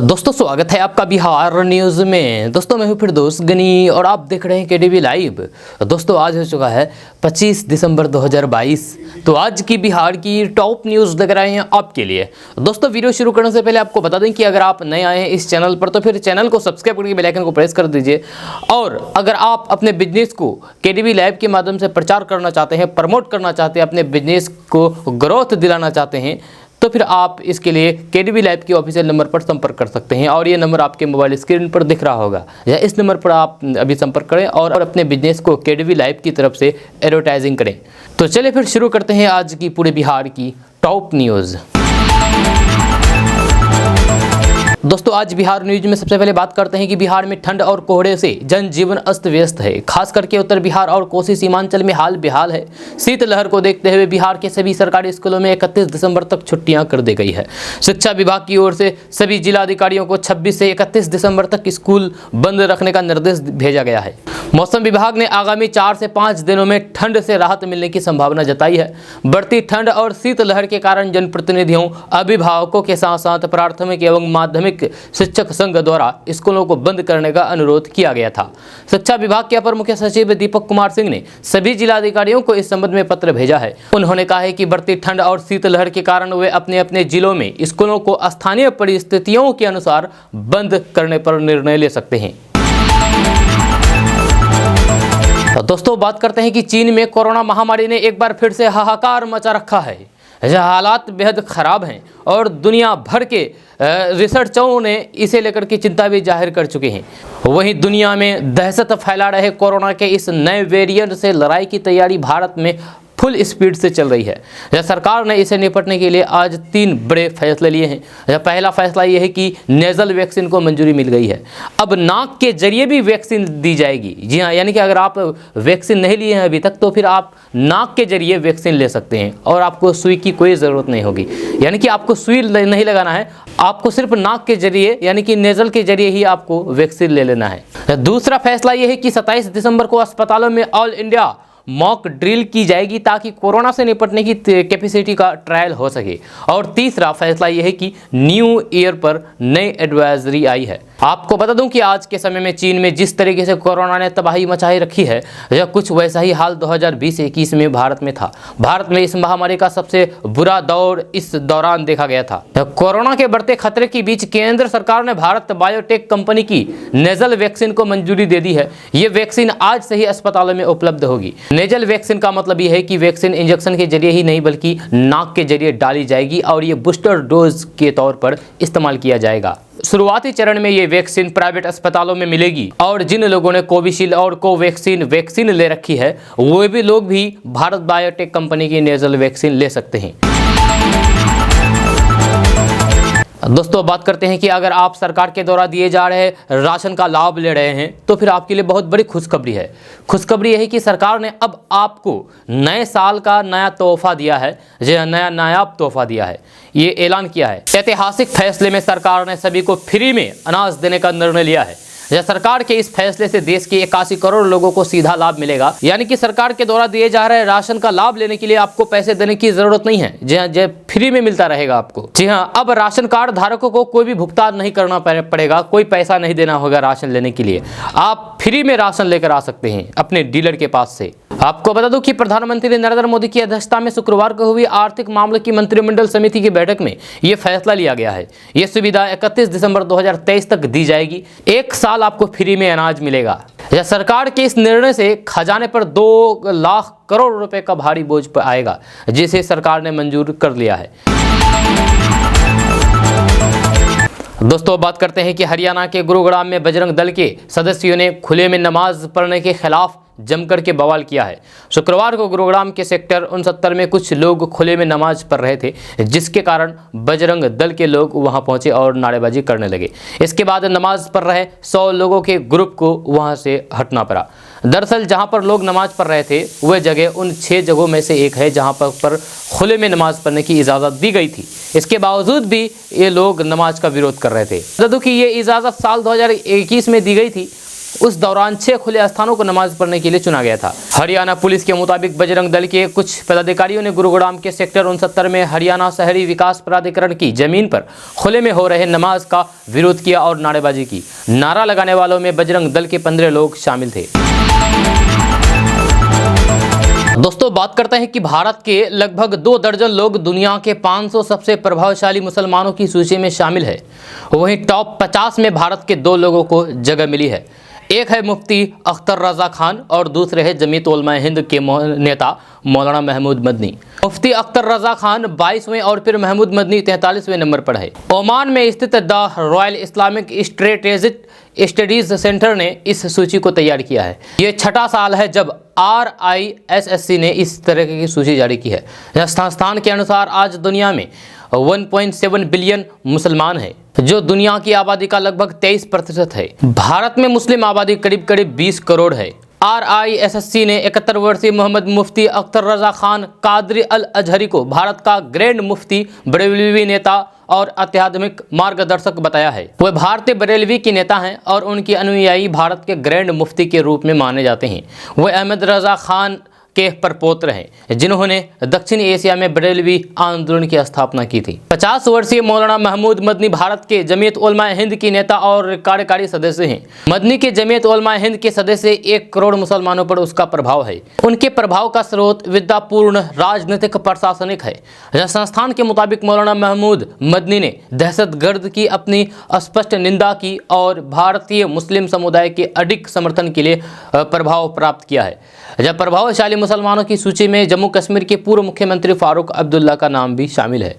दोस्तों स्वागत है आपका बिहार न्यूज़ में। दोस्तों मैं हूं फिर दोस्त गनी और आप देख रहे हैं केडीवी लाइव। दोस्तों आज हो चुका है 25 दिसंबर 2022। तो आज की बिहार की टॉप न्यूज़ लेकर आए हैं आपके लिए। दोस्तों वीडियो शुरू करने से पहले आपको बता दें कि अगर आप नए आए हैं इस चैनल पर तो फिर चैनल को सब्सक्राइब करके बेल आइकन को प्रेस कर दीजिए। और अगर आप अपने बिजनेस को केडीवी लाइव के माध्यम से प्रचार करना चाहते हैं, प्रमोट करना चाहते हैं, अपने बिजनेस को ग्रोथ दिलाना चाहते हैं तो फिर आप इसके लिए केडीवी लाइव के ऑफिशियल नंबर पर संपर्क कर सकते हैं। और ये नंबर आपके मोबाइल स्क्रीन पर दिख रहा होगा, या इस नंबर पर आप अभी संपर्क करें और अपने बिजनेस को केडीवी लाइव की तरफ से एडवर्टाइजिंग करें। तो चलिए फिर शुरू करते हैं आज की पूरे बिहार की टॉप न्यूज़। दोस्तों आज बिहार न्यूज में सबसे पहले बात करते हैं कि बिहार में ठंड और कोहरे से जनजीवन अस्त व्यस्त है। खास करके उत्तर बिहार और कोसी सीमांचल में हाल बेहाल है। शीतलहर को देखते हुए बिहार के सभी सरकारी स्कूलों में 31 दिसंबर तक छुट्टियां कर दी गई है। शिक्षा विभाग की ओर से सभी जिलाधिकारियों को 26 से 31 दिसंबर तक स्कूल बंद रखने का निर्देश भेजा गया है। मौसम विभाग ने आगामी 4 से 5 दिनों में ठंड से राहत मिलने की संभावना जताई है। बढ़ती ठंड और शीतलहर के कारण जनप्रतिनिधियों, अभिभावकों के साथ साथ प्राथमिक एवं माध्यमिक शिक्षक संघ द्वारा स्कूलों को बंद करने का अनुरोध किया गया था। शिक्षा विभाग के अपर मुख्य सचिव दीपक कुमार सिंह ने सभी जिलाधिकारियों को इस संबंध में पत्र भेजा है। उन्होंने कहा है कि बढ़ती ठंड और शीतलहर के कारण वे अपने अपने जिलों में स्कूलों को स्थानीय परिस्थितियों के अनुसार बंद करने पर निर्णय ले सकते हैं। तो दोस्तों बात करते हैं कि चीन में कोरोना महामारी ने एक बार फिर से हाहाकार मचा रखा है। हालात बेहद ख़राब हैं और दुनिया भर के रिसर्चरों ने इसे लेकर के चिंता भी जाहिर कर चुके हैं। वहीं दुनिया में दहशत फैला रहे कोरोना के इस नए वेरिएंट से लड़ाई की तैयारी भारत में फुल स्पीड से चल रही है। सरकार ने इसे निपटने के लिए आज 3 बड़े फैसले लिए हैं। पहला फैसला यह है कि नेजल वैक्सीन को मंजूरी मिल गई है। अब नाक के जरिए भी वैक्सीन दी जाएगी। जी हाँ, यानी कि अगर आप वैक्सीन नहीं लिए हैं अभी तक तो फिर आप नाक के जरिए वैक्सीन ले सकते हैं और आपको सुई की कोई ज़रूरत नहीं होगी। यानी कि आपको सुई नहीं लगाना है, आपको सिर्फ नाक के जरिए यानी कि नेजल के जरिए ही आपको वैक्सीन ले लेना है। दूसरा फैसला यह है कि 27 दिसंबर को अस्पतालों में ऑल इंडिया मॉक ड्रिल की जाएगी ताकि कोरोना से निपटने की कैपेसिटी का ट्रायल हो सके। और तीसरा फैसला यह है कि न्यू ईयर पर नई एडवाइजरी आई है। आपको बता दूं कि आज के समय में चीन में जिस तरीके से कोरोना ने तबाही मचाई रखी है, यह कुछ वैसा ही हाल 2020-21 में भारत में था। भारत में इस महामारी का सबसे बुरा दौर इस दौरान देखा गया था। कोरोना के बढ़ते खतरे के बीच केंद्र सरकार ने भारत बायोटेक कंपनी की नेजल वैक्सीन को मंजूरी दे दी है। ये वैक्सीन आज से ही अस्पतालों में उपलब्ध होगी। नेजल वैक्सीन का मतलब यह है कि वैक्सीन इंजेक्शन के जरिए ही नहीं बल्कि नाक के जरिए डाली जाएगी और ये बूस्टर डोज के तौर पर इस्तेमाल किया जाएगा। शुरुआती चरण में ये वैक्सीन प्राइवेट अस्पतालों में मिलेगी और जिन लोगों ने कोविशील्ड और कोवैक्सीन वैक्सीन ले रखी है वो भी लोग भी भारत बायोटेक कंपनी की नेजल वैक्सीन ले सकते हैं। दोस्तों बात करते हैं कि अगर आप सरकार के द्वारा दिए जा रहे राशन का लाभ ले रहे हैं तो फिर आपके लिए बहुत बड़ी खुशखबरी है। खुशखबरी यह है कि सरकार ने अब आपको नए साल का नया तोहफा दिया है, जो नया नायाब तोहफा दिया है। ये ऐलान किया है। ऐतिहासिक फैसले में सरकार ने सभी को फ्री में अनाज देने का निर्णय लिया है। सरकार के इस फैसले से देश के 81 करोड़ लोगों को सीधा लाभ मिलेगा। यानी कि सरकार के द्वारा दिए जा रहे राशन का लाभ लेने के लिए आपको पैसे देने की जरूरत नहीं है। जी हाँ, फ्री में मिलता रहेगा आपको। जी हाँ, अब राशन कार्ड धारकों को कोई भी भुगतान नहीं करना पड़ेगा, कोई पैसा नहीं देना होगा राशन लेने के लिए। आप फ्री में राशन लेकर आ सकते हैं अपने डीलर के पास से। आपको बता दूं कि प्रधानमंत्री नरेंद्र मोदी की अध्यक्षता में शुक्रवार को हुई आर्थिक मामले की मंत्रिमंडल समिति की बैठक में यह फैसला लिया गया है। यह सुविधा 31 दिसंबर 2023 तक दी जाएगी। 1 साल आपको फ्री में अनाज मिलेगा। यह सरकार के इस निर्णय से खजाने पर 2 लाख करोड़ रुपए का भारी बोझ पर आएगा, जिसे सरकार ने मंजूर कर लिया है। दोस्तों बात करते हैं कि हरियाणा के गुरुग्राम में बजरंग दल के सदस्यों ने खुले में नमाज पढ़ने के खिलाफ जमकर के बवाल किया है। शुक्रवार को गुरुग्राम के सेक्टर 69 में कुछ लोग खुले में नमाज पढ़ रहे थे, जिसके कारण बजरंग दल के लोग वहां पहुंचे और नारेबाजी करने लगे। इसके बाद नमाज पढ़ रहे 100 लोगों के ग्रुप को वहां से हटना पड़ा। दरअसल जहां पर लोग नमाज पढ़ रहे थे वह जगह उन 6 जगहों में से एक है जहां पर खुले में नमाज पढ़ने की इजाज़त दी गई थी। इसके बावजूद भी ये लोग नमाज का विरोध कर रहे थे। बता दूं कि ये इजाज़त साल 2021 में दी गई थी उस दौरान 6 खुले स्थानों को नमाज पढ़ने के लिए चुना गया था। हरियाणा पुलिस के मुताबिक बजरंग दल के कुछ पदाधिकारियों ने गुरुग्राम के सेक्टर 69 में हरियाणा शहरी विकास प्राधिकरण की जमीन पर खुले में हो रहे नमाज का विरोध किया और नारेबाजी की। नारा लगाने वालों में बजरंग दल के 15 लोग शामिल थे। दोस्तों, बात करते हैं कि भारत के लगभग 2 दर्जन लोग दुनिया के 500 सबसे प्रभावशाली मुसलमानों की सूची में शामिल है। वहीं टॉप 50 में भारत के 2 लोगों को जगह मिली है। एक है मुफ्ती अख्तर रजा खान और दूसरे है जमीयत उलमा हिंद के नेता मौलाना महमूद मदनी। मुफ्ती अख्तर रजा खान 22वें और फिर महमूद मदनी 43वें नंबर पर है। ओमान में स्थित the royal Islamic strategic studies centre ने इस सूची को तैयार किया है। ये 6ठा साल है जब RISSC ने इस तरह की सूची जारी की है। संस्थान के अनुसार आज दुनिया में 1.7 बिलियन मुसलमान हैं, जो दुनिया की आबादी का लगभग 23% है। भारत में मुस्लिम आबादी करीब 20 करोड़ है। RISSC ने 71 वर्षीय मोहम्मद मुफ्ती अख्तर रजा खान कादरी अल अजहरी को भारत का ग्रैंड मुफ्ती, बरेलवी नेता और आध्यात्मिक मार्गदर्शक बताया है। वह भारतीय बरेलवी के नेता हैं और उनके अनुयायी भारत के ग्रैंड मुफ्ती के रूप में माने जाते हैं। वह अहमद रजा खान के प्रपोत्र हैं, जिन्होंने दक्षिण एशिया में बरेलवी आंदोलन की स्थापना की थी। 50 वर्षीय मौलाना महमूद मदनी भारत के जमीयत उलमा हिंद के नेता और कार्यकारी सदस्य हैं। मदनी के जमीयत उलमा हिंद के सदस्य 1 करोड़ मुसलमानों पर उसका प्रभाव है। उनके प्रभाव का स्रोत विद्यापूर्ण राजनीतिक प्रशासनिक है। संस्थान के मुताबिक मौलाना महमूद मदनी ने दहशतगर्द की अपनी स्पष्ट निंदा की और भारतीय मुस्लिम समुदाय के अडिग समर्थन के लिए प्रभाव प्राप्त किया है। जब प्रभावशाली मुसलमानों की सूची में जम्मू कश्मीर के पूर्व मुख्यमंत्री फारूक अब्दुल्ला का नाम भी शामिल है।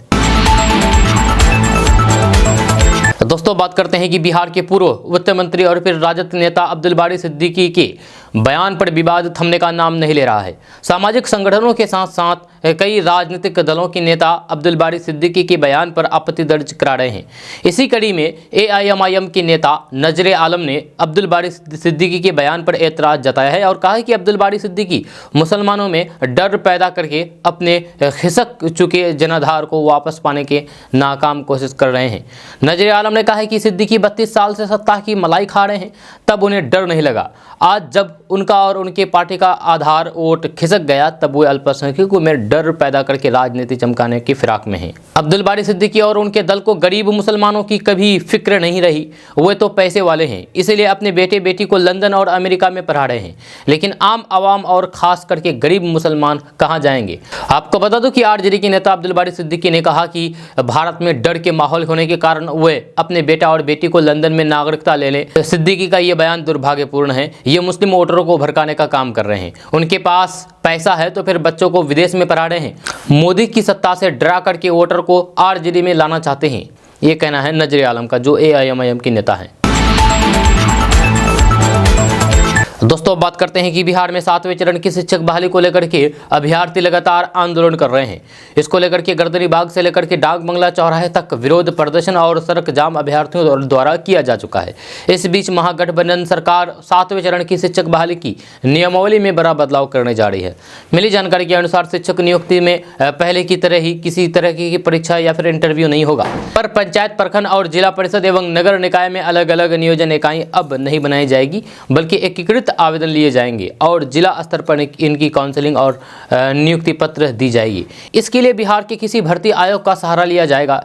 दोस्तों, बात करते हैं कि बिहार के पूर्व वित्त मंत्री और फिर राजद नेता अब्दुल बारी सिद्दीकी के बयान पर विवाद थमने का नाम नहीं ले रहा है। सामाजिक संगठनों के साथ साथ कई राजनीतिक दलों के नेता अब्दुल बारी सिद्दीकी के बयान पर आपत्ति दर्ज करा रहे हैं। इसी कड़ी में AIMIM के नेता नजरे आलम ने अब्दुल बारी सिद्दीकी के बयान पर एतराज़ जताया है और कहा है कि अब्दुल बारी सिद्दीकी मुसलमानों में डर पैदा करके अपने खिसक चुके जनाधार को वापस पाने के नाकाम कोशिश कर रहे हैं। नजरे आलम ने कहा है कि सिद्दीकी 32 साल से सत्ता की मलाई खा रहे हैं, तब उन्हें डर नहीं लगा। आज जब उनका और उनके पार्टी का आधार वोट खिसक गया, तब वो अल्पसंख्यकों में डर पैदा करके राजनीति चमकाने की फिराक में हैं। अब्दुल बारी सिद्दीकी और उनके दल को गरीब मुसलमानों की कभी फिक्र नहीं रही। वे तो पैसे वाले हैं, इसलिए अपने बेटे बेटी को लंदन और अमेरिका में पढ़ा रहे हैं। लेकिन आम आवाम और खास करके गरीब मुसलमान कहाँ जाएंगे? आपको बता दूं कि RJD के नेता अब्दुल बारी सिद्दीकी ने कहा कि भारत में डर के माहौल होने के कारण वे अपने बेटा और बेटी को लंदन में नागरिकता ले लें। सिद्दीकी का ये बयान दुर्भाग्यपूर्ण है। ये मुस्लिम वोटरों को भड़काने का काम कर रहे हैं। उनके पास पैसा है तो फिर बच्चों को विदेश में पढ़ा रहे हैं। मोदी की सत्ता से डरा करके वोटर को RJD में लाना चाहते हैं। ये कहना है नजरे आलम का, जो AIMIM के नेता हैं। दोस्तों, बात करते हैं कि बिहार में 7वें चरण की शिक्षक बहाली को लेकर के अभ्यर्थी लगातार आंदोलन कर रहे हैं। इसको लेकर के गर्दनी बाग से लेकर के डाक बंगला चौराहे तक विरोध प्रदर्शन और सड़क जाम अभ्यर्थियों द्वारा किया जा चुका है। इस बीच महागठबंधन सरकार 7वें चरण की शिक्षक बहाली की नियमावली में बड़ा बदलाव करने जा रही है। मिली जानकारी के अनुसार शिक्षक नियुक्ति में पहले की तरह ही किसी तरह की परीक्षा या फिर इंटरव्यू नहीं होगा, पर पंचायत, प्रखंड और जिला परिषद एवं नगर निकाय में अलग अलग नियोजन इकाई अब नहीं बनाई जाएगी, बल्कि एकीकृत आवेदन लिए जाएंगे और जिला स्तर पर इनकी काउंसलिंग और नियुक्ति पत्र दी जाएगी। इसके लिए बिहार के किसी भर्ती आयोग का सहारा लिया जाएगा।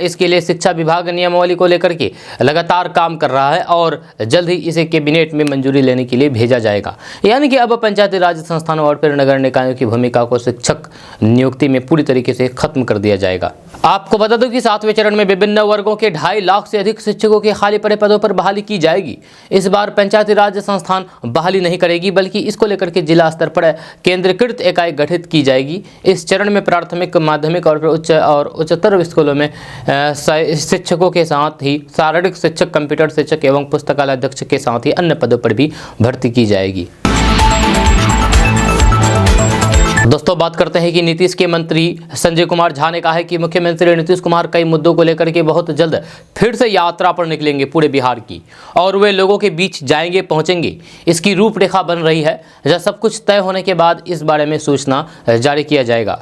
इसके लिए शिक्षा विभाग नियमावली को लेकर के लगातार काम कर रहा है और जल्द ही इसे कैबिनेट में मंजूरी लेने के लिए भेजा जाएगा। यानी कि अब पंचायती राज संस्थानों और फिर नगर निकायों की भूमिका को शिक्षक नियुक्ति में पूरी तरीके से खत्म कर दिया जाएगा। आपको बता दूं कि 7वें चरण में विभिन्न वर्गों के 2.5 लाख से अधिक शिक्षकों के खाली पड़े पदों पर बहाली की जाएगी। इस बार पंचायती राज संस्थान बहाली नहीं करेगी, बल्कि इसको लेकर के जिला स्तर पर केंद्रीकृत इकाई गठित की जाएगी। इस चरण में प्राथमिक, माध्यमिक और उच्च और उच्चतर स्कूलों में शिक्षकों के साथ ही शारीरिक शिक्षक, कंप्यूटर शिक्षक एवं पुस्तकालय अध्यक्ष के साथ ही अन्य पदों पर भी भर्ती की जाएगी। दोस्तों, दोस्तों बात करते हैं कि नीतीश के मंत्री संजय कुमार झा ने कहा है कि मुख्यमंत्री नीतीश कुमार कई मुद्दों को लेकर के बहुत जल्द फिर से यात्रा पर निकलेंगे पूरे बिहार की, और वे लोगों के बीच जाएंगे, पहुंचेंगे। इसकी रूपरेखा बन रही है। जब सब कुछ तय होने के बाद इस बारे में सूचना जारी किया जाएगा।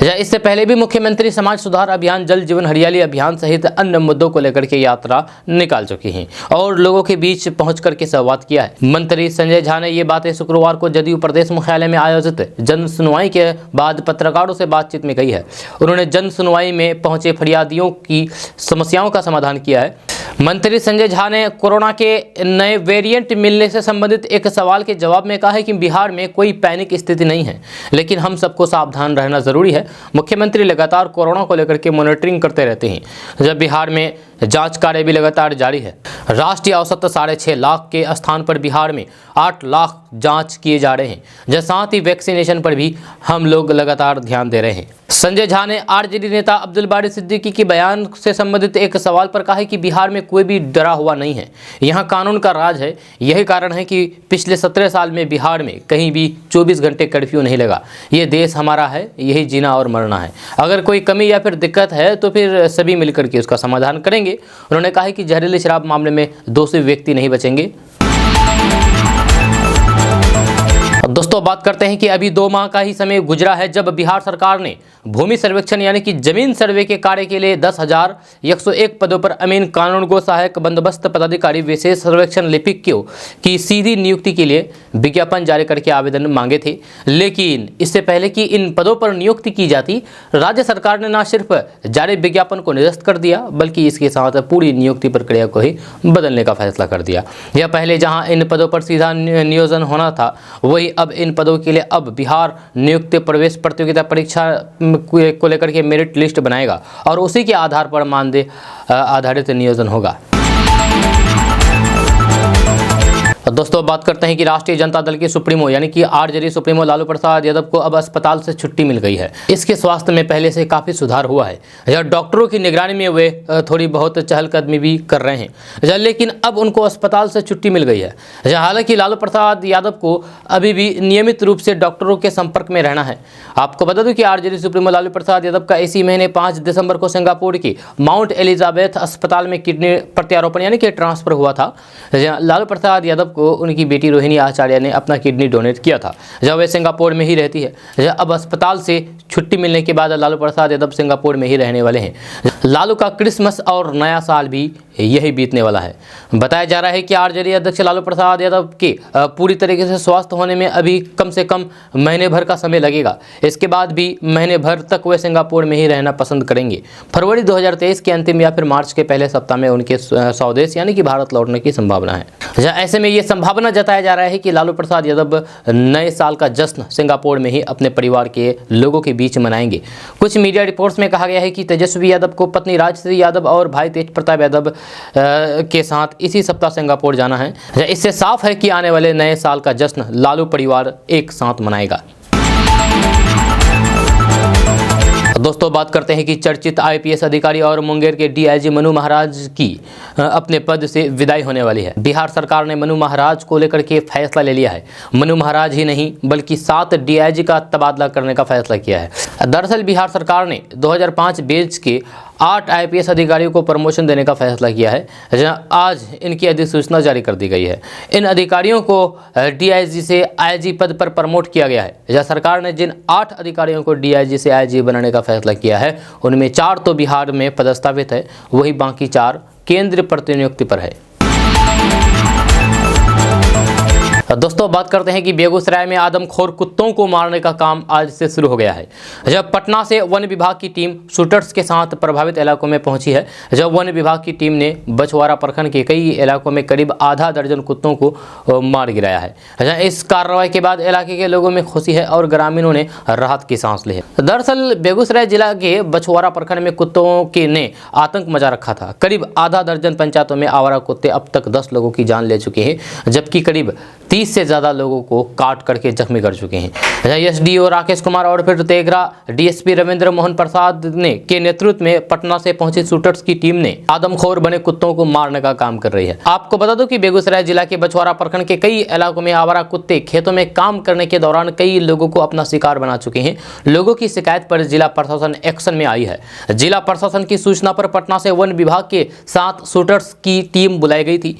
इससे पहले भी मुख्यमंत्री समाज सुधार अभियान, जल जीवन हरियाली अभियान सहित अन्य मुद्दों को लेकर के यात्रा निकाल चुके हैं और लोगों के बीच पहुंच करके संवाद किया है। मंत्री संजय झा ने ये बातें शुक्रवार को जदयू प्रदेश मुख्यालय में आयोजित जन सुनवाई के बाद पत्रकारों से बातचीत में कही है। उन्होंने जन सुनवाई में पहुंचे फरियादियों की समस्याओं का समाधान किया है। मंत्री संजय झा ने कोरोना के नए वेरिएंट मिलने से संबंधित एक सवाल के जवाब में कहा है कि बिहार में कोई पैनिक स्थिति नहीं है, लेकिन हम सबको सावधान रहना जरूरी है। मुख्यमंत्री लगातार कोरोना को लेकर के मॉनिटरिंग करते रहते हैं। जब बिहार में जांच कार्य भी लगातार जारी है। राष्ट्रीय औसत 6.5 लाख के स्थान पर बिहार में 8 लाख जांच किए जा रहे हैं। जब साथ ही वैक्सीनेशन पर भी हम लोग लगातार ध्यान दे रहे हैं। संजय झा ने आरजेडी नेता अब्दुल बारी सिद्दीकी के बयान से संबंधित एक सवाल पर कहा है कि बिहार में कोई भी डरा हुआ नहीं है, यहाँ कानून का राज है। यही कारण है कि पिछले 17 साल में बिहार में कहीं भी 24 घंटे कर्फ्यू नहीं लगा। ये देश हमारा है, यही जीना और मरना है। अगर कोई कमी या फिर दिक्कत है तो फिर सभी मिलकर के उसका समाधान करेंगे। उन्होंने कहा कि जहरीली शराब मामले में दोषी व्यक्ति नहीं बचेंगे। दोस्तों बात करते हैं कि अभी 2 माह का ही समय गुजरा है जब बिहार सरकार ने भूमि सर्वेक्षण यानी कि जमीन सर्वे के कार्य के लिए 10,101 पदों पर अमीन कानूनगो सहायक बंदोबस्त पदाधिकारी विशेष सर्वेक्षण लिपिकों की सीधी नियुक्ति के लिए विज्ञापन जारी करके आवेदन मांगे थे। लेकिन इससे पहले कि इन पदों पर नियुक्ति की जाती, राज्य सरकार ने न सिर्फ जारी विज्ञापन को निरस्त कर दिया बल्कि इसके साथ पूरी नियुक्ति प्रक्रिया को ही बदलने का फैसला कर दिया। यह पहले जहां इन पदों पर सीधा नियोजन होना था, वही अब इन पदों के लिए अब बिहार नियुक्ति प्रवेश प्रतियोगिता परीक्षा को लेकर के मेरिट लिस्ट बनाएगा और उसी के आधार पर मानदेय आधारित नियोजन होगा। दोस्तों बात करते हैं कि राष्ट्रीय जनता दल के सुप्रीमो यानी कि आरजेडी सुप्रीमो लालू प्रसाद यादव को अब अस्पताल से छुट्टी मिल गई है। इसके स्वास्थ्य में पहले से काफ़ी सुधार हुआ है। डॉक्टरों की निगरानी में वे थोड़ी बहुत चहलकदमी भी कर रहे हैं, लेकिन अब उनको अस्पताल से छुट्टी मिल गई है। हालांकि लालू प्रसाद यादव को अभी भी नियमित रूप से डॉक्टरों के संपर्क में रहना है। आपको बता दूं कि आरजेडी सुप्रीमो लालू प्रसाद यादव का इसी महीने 5 दिसंबर को सिंगापुर की माउंट एलिजाबेथ अस्पताल में किडनी प्रत्यारोपण यानी कि ट्रांसफर हुआ था। लालू प्रसाद यादव को उनकी बेटी रोहिणी आचार्य ने अपना किडनी डोनेट किया था। जब वे सिंगापुर में ही रहती है। अब अस्पताल से छुट्टी मिलने के बाद लालू प्रसाद यादव सिंगापुर में ही रहने वाले हैं। लालू का क्रिसमस और नया साल भी यही बीतने वाला है। बताया जा रहा है कि आरजेडी अध्यक्ष लालू प्रसाद यादव के पूरी तरीके से स्वस्थ होने में अभी कम से कम महीने भर का समय लगेगा। इसके बाद भी महीने भर तक वे सिंगापुर में ही रहना पसंद करेंगे। फरवरी 2023 के अंतिम या फिर मार्च के पहले सप्ताह में उनके स्वदेश यानी कि भारत लौटने की संभावना है। ऐसे में ये संभावना जताया जा रहा है कि लालू प्रसाद यादव नए साल का जश्न सिंगापुर में ही अपने परिवार के लोगों के बीच मनाएंगे। कुछ मीडिया रिपोर्ट्स में कहा गया है कि तेजस्वी यादव को पत्नी राजश्री यादव और भाई तेज प्रताप यादव के साथ इसी सप्ताह सिंगापुर जाना है। इससे साफ है कि आने वाले नए साल का जश्न लालू परिवार एक साथ मनाएगा। दोस्तों बात करते हैं कि चर्चित आईपीएस अधिकारी और मुंगेर के डीआईजी मनु महाराज की अपने पद से विदाई होने वाली है। बिहार सरकार ने मनु महाराज को लेकर के फैसला ले लिया है। मनु महाराज ही नहीं बल्कि 7 डीआईजी का तबादला करने का फैसला किया है। दरअसल बिहार सरकार ने 2005 बैच के 8 आईपीएस अधिकारियों को प्रमोशन देने का फैसला किया है, जहां आज इनकी अधिसूचना जारी कर दी गई है। इन अधिकारियों को डीआईजी से आईजी पद पर प्रमोट किया गया है। जहां सरकार ने जिन 8 अधिकारियों को डीआईजी से आईजी बनाने का फैसला किया है, उनमें 4 तो बिहार में पदस्थापित है, वही बाकी 4 केंद्र प्रतिनियुक्ति पर है। दोस्तों बात करते हैं कि बेगूसराय में आदमखोर कुत्तों को मारने का काम आज से शुरू हो गया है। जब पटना से वन विभाग की टीम शूटर्स के साथ प्रभावित इलाकों में पहुंची है। जब वन विभाग की टीम ने बछवाड़ा प्रखंड के कई इलाकों में करीब आधा दर्जन कुत्तों को मार गिराया है। इस कार्रवाई के बाद इलाके के लोगों में खुशी है और ग्रामीणों ने राहत की सांस ली है। दरअसल बेगूसराय जिला के बछवाड़ा प्रखंड में कुत्तों के ने आतंक मचा रखा था। करीब आधा दर्जन पंचायतों में आवारा कुत्ते अब तक 10 लोगों की जान ले चुके हैं, जबकि करीब 30 से ज़्यादा लोगों को काट करके जख्मी कर चुके हैं। एसडीओ राकेश कुमार और फिर तेघरा डीएसपी रविंद्र मोहन प्रसाद ने के नेतृत्व में पटना से पहुंची शूटर्स की टीम ने आदमखोर बने कुत्तों को मारने का काम कर रही है। आपको बता दो कि बेगूसराय जिला के बछवाड़ा प्रखंड के कई इलाकों में आवारा कुत्ते खेतों में काम करने के दौरान कई लोगों को अपना शिकार बना चुके हैं। लोगों की शिकायत पर जिला प्रशासन एक्शन में आई है। जिला प्रशासन की सूचना पर पटना से वन विभाग के साथ शूटर्स की टीम बुलाई गई थी।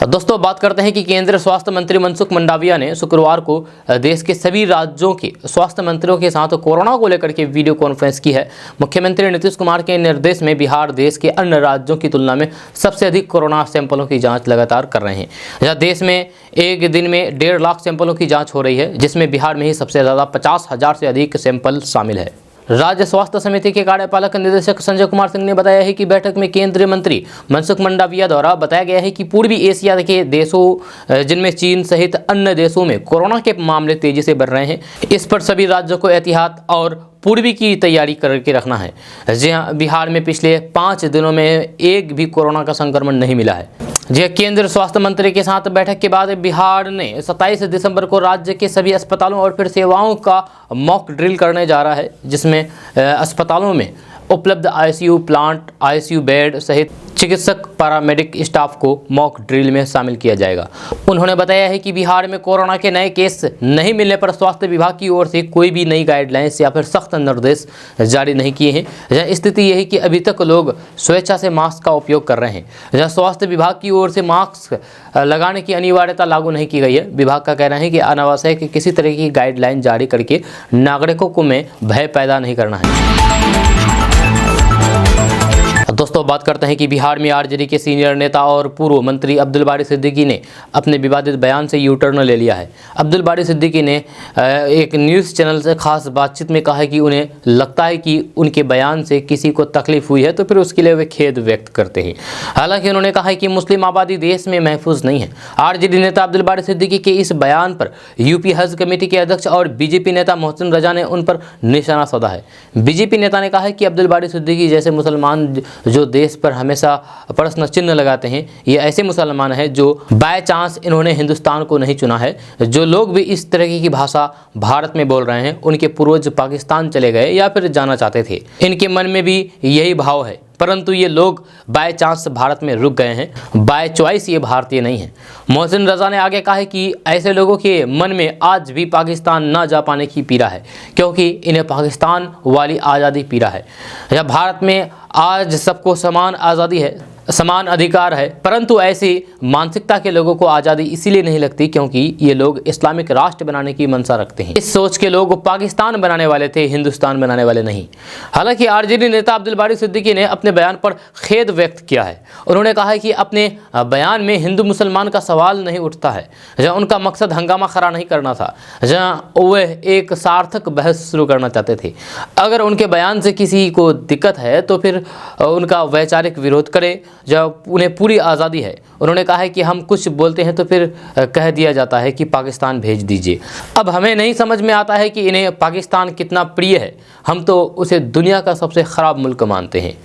दोस्तों बात करते हैं कि केंद्रीय स्वास्थ्य मंत्री मनसुख मंडाविया ने शुक्रवार को देश के सभी राज्यों के स्वास्थ्य मंत्रियों के साथ कोरोना को लेकर के वीडियो कॉन्फ्रेंस की है। मुख्यमंत्री नीतीश कुमार के निर्देश में बिहार देश के अन्य राज्यों की तुलना में सबसे अधिक कोरोना सैंपलों की जांच लगातार कर रहे हैं। जहाँ देश में एक दिन में 1.5 लाख सैंपलों की जाँच हो रही है, जिसमें बिहार में ही सबसे ज़्यादा 50,000 से अधिक सैंपल शामिल है। राज्य स्वास्थ्य समिति के कार्यपालक निदेशक संजय कुमार सिंह ने बताया है कि बैठक में केंद्रीय मंत्री मनसुख मंडाविया द्वारा बताया गया है कि पूर्वी एशिया के देशों जिनमें चीन सहित अन्य देशों में कोरोना के मामले तेजी से बढ़ रहे हैं, इस पर सभी राज्यों को एहतियात और पूर्वी की तैयारी करके रखना है। जी हाँ, बिहार में पिछले 5 दिनों में एक भी कोरोना का संक्रमण नहीं मिला है। जी, केंद्रीय स्वास्थ्य मंत्री के साथ बैठक के बाद बिहार ने 27 दिसंबर को राज्य के सभी अस्पतालों और फिर सेवाओं का मॉक ड्रिल करने जा रहा है, जिसमें अस्पतालों में उपलब्ध आईसीयू प्लांट, आईसीयू बेड सहित चिकित्सक पैरामेडिक स्टाफ को मॉक ड्रिल में शामिल किया जाएगा। उन्होंने बताया है कि बिहार में कोरोना के नए केस नहीं मिलने पर स्वास्थ्य विभाग की ओर से कोई भी नई गाइडलाइंस या फिर सख्त निर्देश जारी नहीं किए हैं। यह स्थिति यही कि अभी तक लोग स्वेच्छा से मास्क का उपयोग कर रहे हैं। यह स्वास्थ्य विभाग की ओर से मास्क लगाने की अनिवार्यता लागू नहीं की गई है। विभाग का कहना है कि अनावश्यक किसी तरह की गाइडलाइन जारी करके नागरिकों को में भय पैदा नहीं करना है। दोस्तों बात करते हैं कि बिहार में आरजेडी के सीनियर नेता और पूर्व मंत्री अब्दुल बारी सिद्दीकी ने अपने विवादित बयान से यू टर्न ले लिया है। अब्दुल बारी सिद्दीकी ने एक न्यूज़ चैनल से खास बातचीत में कहा है कि उन्हें लगता है कि उनके बयान से किसी को तकलीफ हुई है तो फिर उसके लिए वे खेद व्यक्त करते हैं। हालांकि उन्होंने कहा है कि मुस्लिम आबादी देश में महफूज नहीं है। आरजेडी नेता अब्दुल बारी सिद्दीकी के इस बयान पर यूपी हज कमेटी के अध्यक्ष और बीजेपी नेता मोहसिन रजा ने उन पर निशाना साधा है। बीजेपी नेता ने कहा है कि अब्दुल बारी सिद्दीकी जैसे मुसलमान जो देश पर हमेशा प्रश्न चिन्ह लगाते हैं, ये ऐसे मुसलमान हैं जो बाय चांस इन्होंने हिंदुस्तान को नहीं चुना है। जो लोग भी इस तरह की भाषा भारत में बोल रहे हैं, उनके पूर्वज पाकिस्तान चले गए या फिर जाना चाहते थे। इनके मन में भी यही भाव है, परंतु ये लोग बाय चांस भारत में रुक गए हैं। बाय चॉइस ये भारतीय नहीं है। मोहसिन रजा ने आगे कहा है कि ऐसे लोगों के मन में आज भी पाकिस्तान ना जा पाने की पीड़ा है, क्योंकि इन्हें पाकिस्तान वाली आज़ादी पीड़ा है। या भारत में आज सबको समान आज़ादी है, समान अधिकार है, परंतु ऐसी मानसिकता के लोगों को आज़ादी इसीलिए नहीं लगती क्योंकि ये लोग इस्लामिक राष्ट्र बनाने की मंशा रखते हैं। इस सोच के लोग पाकिस्तान बनाने वाले थे, हिंदुस्तान बनाने वाले नहीं। हालांकि आरजेडी नेता अब्दुल बारी सिद्दीकी ने अपने बयान पर खेद व्यक्त किया है। उन्होंने कहा है कि अपने बयान में हिंदू मुसलमान का सवाल नहीं उठता है, जहाँ उनका मकसद हंगामा खड़ा नहीं करना था, जहाँ वह एक सार्थक बहस शुरू करना चाहते थे। अगर उनके बयान से किसी को दिक्कत है तो फिर उनका वैचारिक विरोध करे, जब उन्हें पूरी आज़ादी है। उन्होंने कहा है कि हम कुछ बोलते हैं तो फिर कह दिया जाता है कि पाकिस्तान भेज दीजिए। अब हमें नहीं समझ में आता है कि इन्हें पाकिस्तान कितना प्रिय है, हम तो उसे दुनिया का सबसे ख़राब मुल्क मानते हैं।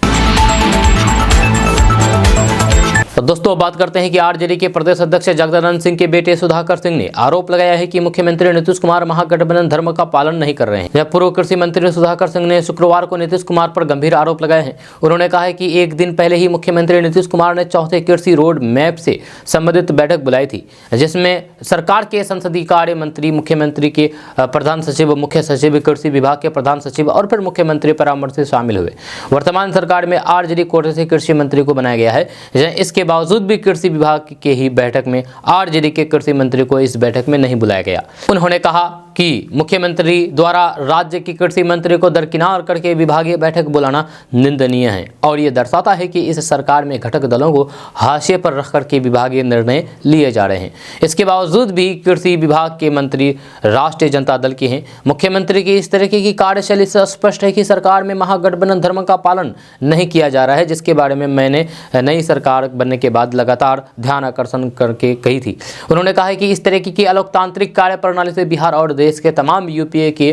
तो दोस्तों बात करते हैं कि आरजेडी के प्रदेश अध्यक्ष जगदानंद सिंह के बेटे सुधाकर सिंह ने आरोप लगाया है कि मुख्यमंत्री नीतीश कुमार महागठबंधन धर्म का पालन नहीं कर रहे हैं। जब पूर्व कृषि मंत्री सुधाकर सिंह ने शुक्रवार को नीतीश कुमार पर गंभीर आरोप लगाए हैं। उन्होंने कहा है कि एक दिन पहले ही मुख्यमंत्री नीतीश कुमार ने चौथे कृषि रोड मैप से संबंधित बैठक बुलाई थी, जिसमें सरकार के संसदीय कार्य मंत्री, मुख्यमंत्री के प्रधान सचिव, मुख्य सचिव, कृषि विभाग के प्रधान सचिव और फिर मुख्यमंत्री परामर्शी शामिल हुए। वर्तमान सरकार में आरजेडी कोटे से कृषि मंत्री को बनाया गया है। इसके बावजूद भी कृषि विभाग के ही बैठक में आरजेडी के कृषि मंत्री को इस बैठक में नहीं बुलाया गया। उन्होंने कहा कि मुख्यमंत्री द्वारा राज्य के कृषि मंत्री को दरकिनार करके विभागीय बैठक बुलाना निंदनीय है और ये दर्शाता है कि इस सरकार में घटक दलों को हाशिए पर रख करके विभागीय निर्णय लिए जा रहे हैं। इसके बावजूद भी कृषि विभाग के मंत्री राष्ट्रीय जनता दल के हैं। मुख्यमंत्री की इस तरीके की कार्यशैली से स्पष्ट है कि सरकार में महागठबंधन धर्म का पालन नहीं किया जा रहा है, जिसके बारे में मैंने नई सरकार बनने के बाद लगातार ध्यान आकर्षण करके कही थी। उन्होंने कहा है कि इस तरीके की अलोकतांत्रिक कार्य प्रणाली से बिहार और प्रदेश के तमाम यूपीए के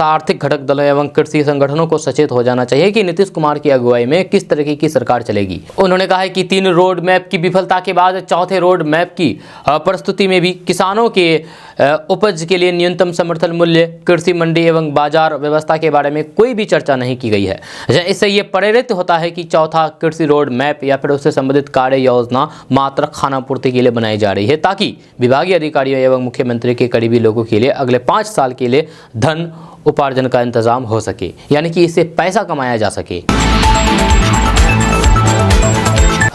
आर्थिक घटक दलों एवं कृषि संगठनों को सचेत हो जाना चाहिए कि नीतीश कुमार की अगुवाई में किस तरीके की सरकार चलेगी। उन्होंने कहा है कि 3 रोड मैप की विफलता के बाद चौथे रोड मैप की प्रस्तुति में भी किसानों के उपज के लिए न्यूनतम समर्थन मूल्य, कृषि मंडी एवं बाजार व्यवस्था के बारे में कोई भी चर्चा नहीं की गई है। इससे ये प्रेरित होता है कि चौथा कृषि रोड मैप या फिर उससे संबंधित कार्य योजना मात्र खानापूर्ति के लिए बनाई जा रही है, ताकि विभागीय अधिकारियों एवं मुख्यमंत्री के करीबी लोगों के लिए अगले 5 साल के लिए धन उपार्जन का इंतजाम हो सके, यानी कि इससे पैसा कमाया जा सके।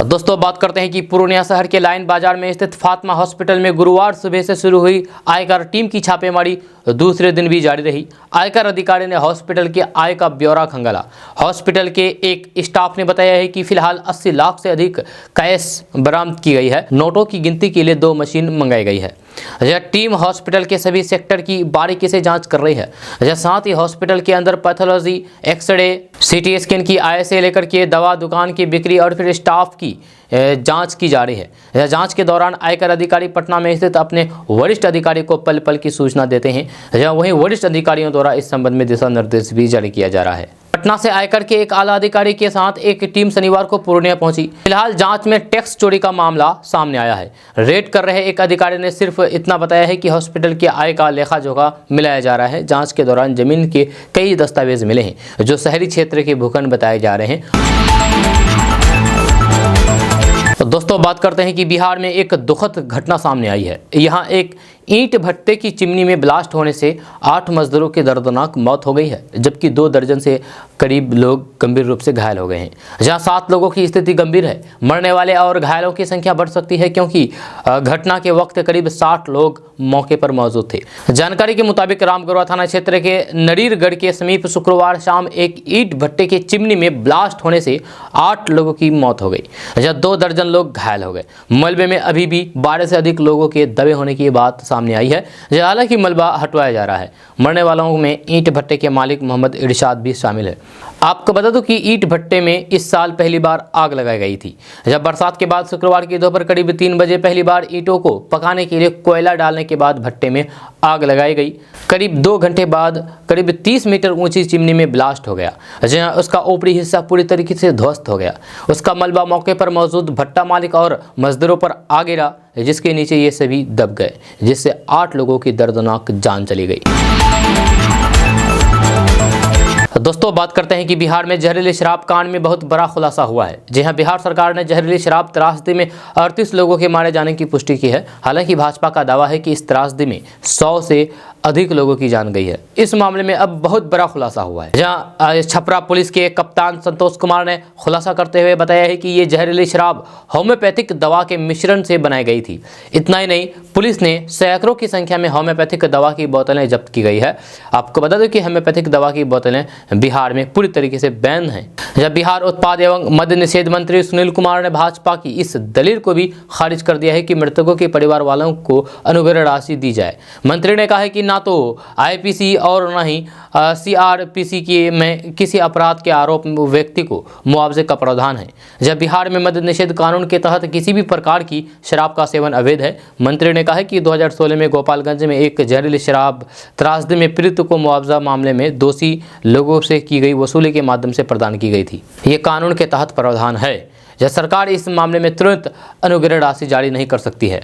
दोस्तों बात करते हैं कि पूर्णिया शहर के लाइन बाजार में स्थित फातिमा हॉस्पिटल में गुरुवार सुबह से शुरू हुई आयकर टीम की छापेमारी दूसरे दिन भी जारी रही। आयकर अधिकारी ने हॉस्पिटल के आय का ब्यौरा खंगाला। हॉस्पिटल के एक स्टाफ ने बताया है कि फिलहाल 80 लाख से अधिक कैश बरामद की गई है। नोटों की गिनती के लिए 2 मशीन मंगाई गई है। यह टीम हॉस्पिटल के सभी सेक्टर की बारीकी से जांच कर रही है। साथ ही हॉस्पिटल के अंदर पैथोलॉजी, एक्सरे, सीटी स्कैन की आय से लेकर के दवा दुकान की बिक्री और फिर स्टाफ की जांच की जा रही है। जांच के दौरान आयकर अधिकारी पटना में स्थित अपने वरिष्ठ अधिकारी को पल पल की सूचना देते हैं। वहीं वरिष्ठ अधिकारियों द्वारा इस संबंध में दिशा निर्देश भी जारी किया जा रहा है। पटना से आयकर के एक आला अधिकारी के साथ एक टीम शनिवार को पूर्णिया पहुंची। फिलहाल जांच में टैक्स चोरी का मामला सामने आया है। रेड कर रहे एक अधिकारी ने सिर्फ इतना बताया है कि हॉस्पिटल के आय का लेखा जोखा मिलाया जा रहा है। जांच के दौरान जमीन के कई दस्तावेज मिले हैं जो शहरी क्षेत्र के भूखंड बताए जा रहे हैं। तो दोस्तों बात करते हैं कि बिहार में एक दुखद घटना सामने आई है। यहाँ एक ईंट भट्टे की चिमनी में ब्लास्ट होने से 8 मजदूरों की दर्दनाक मौत हो गई है, जबकि 2 दर्जन से करीब लोग गंभीर रूप से घायल हो गए हैं। जहां 7 लोगों की स्थिति गंभीर है। मरने वाले और घायलों की संख्या बढ़ सकती है, क्योंकि घटना के वक्त करीब 60 लोग मौके पर मौजूद थे। जानकारी के मुताबिक रामगढ़वा थाना क्षेत्र के नरीरगढ़ के समीप शुक्रवार शाम एक ईंट भट्टे के चिमनी में ब्लास्ट होने से 8 लोगों की मौत हो गई, जहाँ 2 दर्जन लोग घायल हो गए। मलबे में अभी भी 12 से अधिक लोगों के दबे होने की बात सामने आई है। हालांकि मलबा हटवाया जा रहा है। मरने वालों में ईंट भट्टे के मालिक मोहम्मद इरशाद भी शामिल है। आपको बता दूं कि ईंट भट्टे में इस साल पहली बार आग लगाई गई थी। जब बरसात के बाद शुक्रवार की दोपहर करीब 3 बजे पहली बार ईंटों को पकाने के लिए कोयला डालने के बाद भट्टे में आग लगाई गई। करीब 2 घंटे बाद करीब 30 मीटर ऊंची चिमनी में ब्लास्ट हो गया, जहां उसका ऊपरी हिस्सा पूरी तरीके से ध्वस्त हो गया। उसका मलबा मौके पर मौजूद भट्टा मालिक और मजदूरों पर आ गिरा, जिसके नीचे ये सभी दब गए, जिससे 8 लोगों की दर्दनाक जान चली गई। दोस्तों बात करते हैं कि बिहार में जहरीली शराब कांड में बहुत बड़ा खुलासा हुआ है। जी हां, बिहार सरकार ने जहरीली शराब त्रासदी में 38 लोगों के मारे जाने की पुष्टि की है। हालांकि भाजपा का दावा है कि इस त्रासदी में 100 से अधिक लोगों की जान गई है। इस मामले में अब बहुत बड़ा खुलासा हुआ है, जहां छपरा पुलिस के कप्तान संतोष कुमार ने खुलासा करते हुए बताया है कि ये जहरीली शराब होम्योपैथिक दवा के मिश्रण से बनाई गई थी। इतना ही नहीं, पुलिस ने सैकड़ों की संख्या में होम्योपैथिक दवा की बोतलें जब्त की गई है। आपको बता दें कि होम्योपैथिक दवा की बोतलें बिहार में पूरी तरीके से बैन हैं। जब बिहार उत्पाद एवं मद्य निषेध मंत्री सुनील कुमार ने भाजपा की इस दलील को भी खारिज कर दिया है कि मृतकों के परिवार वालों को अनुग्रह राशि दी जाए। मंत्री ने कहा है कि ना तो आईपीसी और न ही सीआरपीसी के में किसी अपराध के आरोप में व्यक्ति को मुआवजे का प्रावधान है। जब बिहार में मद्य निषेध कानून के तहत किसी भी प्रकार की शराब का सेवन अवैध है। मंत्री ने कहा है कि 2016 में गोपालगंज में एक जहरीली शराब त्रासदी में पीड़ित को मुआवजा मामले में दोषी लोगों से की गई वसूली के माध्यम से प्रदान की गई थी। ये कानून के तहत प्रावधान है। जब सरकार इस मामले में तुरंत अनुग्रह राशि जारी नहीं कर सकती है।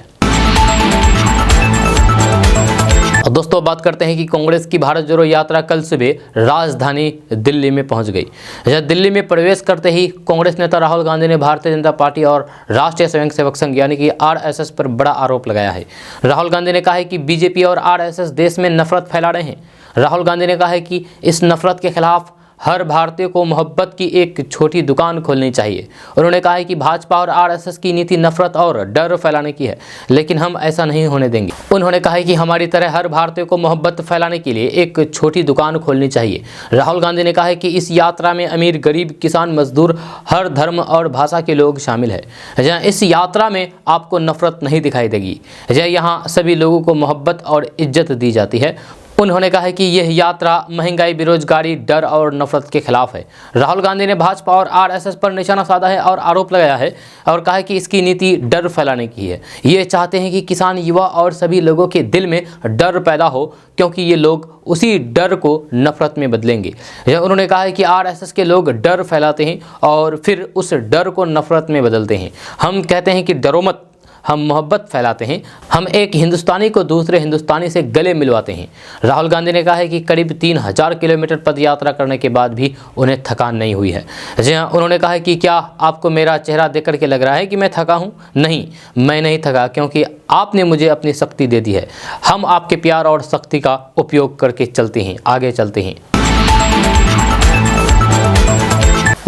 दोस्तों बात करते हैं कि कांग्रेस की भारत जोड़ो यात्रा कल सुबह राजधानी दिल्ली में पहुंच गई। जब दिल्ली में प्रवेश करते ही कांग्रेस नेता राहुल गांधी ने भारतीय जनता पार्टी और राष्ट्रीय स्वयंसेवक संघ यानी कि आरएसएस पर बड़ा आरोप लगाया है। राहुल गांधी ने कहा है कि बीजेपी और आरएसएस देश में नफरत फैला रहे हैं। राहुल गांधी ने कहा है कि इस नफरत के खिलाफ हर भारतीय को मोहब्बत की एक छोटी दुकान खोलनी चाहिए। उन्होंने कहा है कि भाजपा और आरएसएस की नीति नफरत और डर फैलाने की है, लेकिन हम ऐसा नहीं होने देंगे। उन्होंने कहा है कि हमारी तरह हर भारतीय को मोहब्बत फैलाने के लिए एक छोटी दुकान खोलनी चाहिए। राहुल गांधी ने कहा है कि इस यात्रा में अमीर, गरीब, किसान, मजदूर, हर धर्म और भाषा के लोग शामिल है। जहाँ इस यात्रा में आपको नफरत नहीं दिखाई देगी। जहाँ यहाँ सभी लोगों को मोहब्बत और इज्जत दी जाती है। उन्होंने कहा है कि यह यात्रा महंगाई, बेरोजगारी, डर और नफरत के खिलाफ है। राहुल गांधी ने भाजपा और आरएसएस पर निशाना साधा है और आरोप लगाया है और कहा है कि इसकी नीति डर फैलाने की है। ये चाहते हैं कि किसान, युवा और सभी लोगों के दिल में डर पैदा हो, क्योंकि ये लोग उसी डर को नफरत में बदलेंगे। उन्होंने कहा है कि आरएसएस के लोग डर फैलाते हैं और फिर उस डर को नफरत में बदलते हैं। हम कहते हैं कि डरो मत, हम मोहब्बत फैलाते हैं, हम एक हिंदुस्तानी को दूसरे हिंदुस्तानी से गले मिलवाते हैं। राहुल गांधी ने कहा है कि करीब 3000 किलोमीटर पद यात्रा करने के बाद भी उन्हें थकान नहीं हुई है। जी हाँ, उन्होंने कहा है कि क्या आपको मेरा चेहरा देख करके लग रहा है कि मैं थका हूँ? नहीं, मैं नहीं थका, क्योंकि आपने मुझे अपनी शक्ति दे दी है। हम आपके प्यार और शक्ति का उपयोग करके चलते हैं, आगे चलते हैं।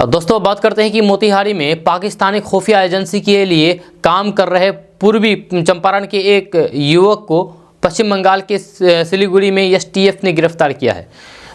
दोस्तों, बात करते हैं कि मोतिहारी में पाकिस्तानी खुफिया एजेंसी के लिए काम कर रहे पूर्वी चंपारण के एक युवक को पश्चिम बंगाल के सिलीगुड़ी में एसटीएफ ने गिरफ्तार किया है।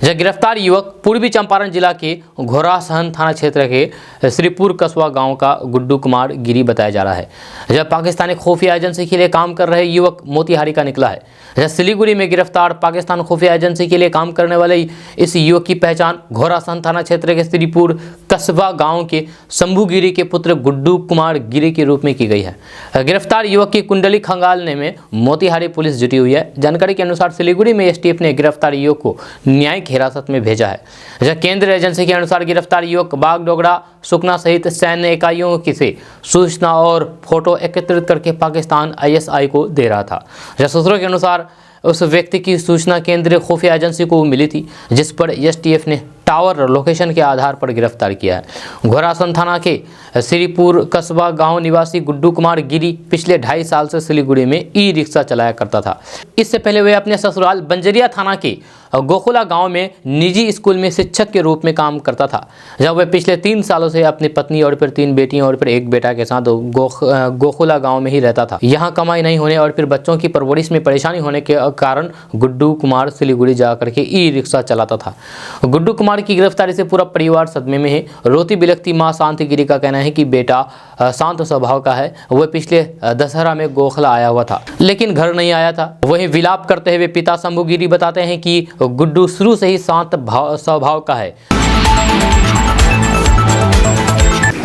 यह गिरफ्तार युवक पूर्वी चंपारण जिला के घोड़ासहन थाना क्षेत्र के श्रीपुर कस्बा गांव का गुड्डू कुमार गिरी बताया जा रहा है। यह पाकिस्तानी खुफिया एजेंसी के लिए काम कर रहे युवक मोतिहारी का निकला है। यह सिलीगुड़ी में गिरफ्तार पाकिस्तान खुफिया एजेंसी के लिए काम करने वाले इस युवक की पहचान घोड़ासहन थाना क्षेत्र के श्रीपुर कस्बा गाँव के शंभू गिरी के पुत्र गुड्डू कुमार गिरी के रूप में की गई है। गिरफ्तार युवक की कुंडली खंगालने में मोतिहारी पुलिस जुटी हुई है। जानकारी के अनुसार सिलीगुड़ी में एसटीएफ ने गिरफ्तार युवक को न्यायिक हिरासत में भेजा है। केंद्रीय एजेंसी के अनुसार गिरफ्तार युवक बागडोगरा, सुकना सहित सैन्य इकाइयों की से सूचना और फोटो एकत्रित करके पाकिस्तान आईएसआई को दे रहा था। सूत्रों के अनुसार उस व्यक्ति की सूचना केंद्रीय खुफिया एजेंसी को मिली थी, जिस पर एसटीएफ ने टावर लोकेशन के आधार पर गिरफ्तार किया है। घोड़ासहन थाना के श्रीपुर कस्बा गांव निवासी गुड्डू कुमार गिरी पिछले 2.5 साल से सिलीगुड़ी में ई रिक्शा चलाया करता था। इससे पहले वे अपने ससुराल बंजरिया थाना के गोखुला गांव में निजी स्कूल में शिक्षक के रूप में काम करता था, जब वह पिछले 3 सालों से अपनी पत्नी और फिर 3 बेटियों और फिर 1 बेटा के साथ गोखुला गांव में ही रहता था। यहाँ कमाई नहीं होने और फिर बच्चों की परवरिश में परेशानी होने के कारण गुड्डू कुमार सिलीगुड़ी जाकर के ई रिक्शा चलाता था। गुड्डू कुमार की गिरफ्तारी से पूरा परिवार सदमे में है। रोती बिलखती मां शांति गिरी का कहना है कि बेटा शांत स्वभाव का है। वह पिछले दशहरा में गोखला आया हुआ था, लेकिन घर नहीं आया था। वहीं विलाप करते हुए पिता शंभू गिरी बताते हैं कि गुड्डू शुरू से ही शांत स्वभाव का है।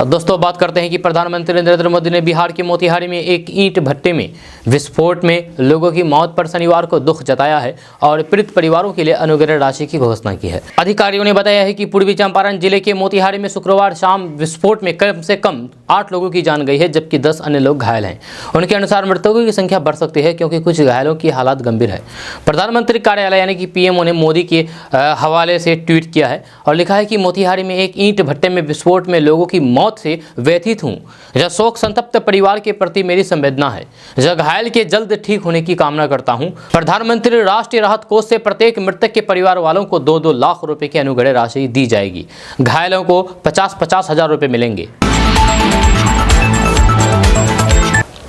दोस्तों, बात करते हैं कि प्रधानमंत्री नरेंद्र मोदी ने बिहार के मोतिहारी में एक ईंट भट्टे में विस्फोट में लोगों की मौत पर शनिवार को दुख जताया है और पीड़ित परिवारों के लिए अनुग्रह राशि की घोषणा की है। अधिकारियों ने बताया है कि पूर्वी चंपारण जिले के मोतिहारी में शुक्रवार शाम विस्फोट में कम से कम 8 लोगों की जान गई है, जबकि 10 अन्य लोग घायल हैं। उनके अनुसार मृतकों की संख्या बढ़ सकती है, क्योंकि कुछ घायलों की हालत गंभीर है। प्रधानमंत्री कार्यालय यानी कि पीएमओ ने मोदी के हवाले से ट्वीट किया है और लिखा है कि मोतिहारी में एक ईंट भट्टे में विस्फोट में लोगों की मौत से व्यथित हूं। यह शोक संतप्त परिवार के प्रति मेरी संवेदना है। यह घायल के जल्द ठीक होने की कामना करता हूं। प्रधानमंत्री राष्ट्रीय राहत कोष से प्रत्येक मृतक के परिवार वालों को 2-2 लाख रुपए की अनुग्रह राशि दी जाएगी। घायलों को 50-50 हजार रुपए मिलेंगे।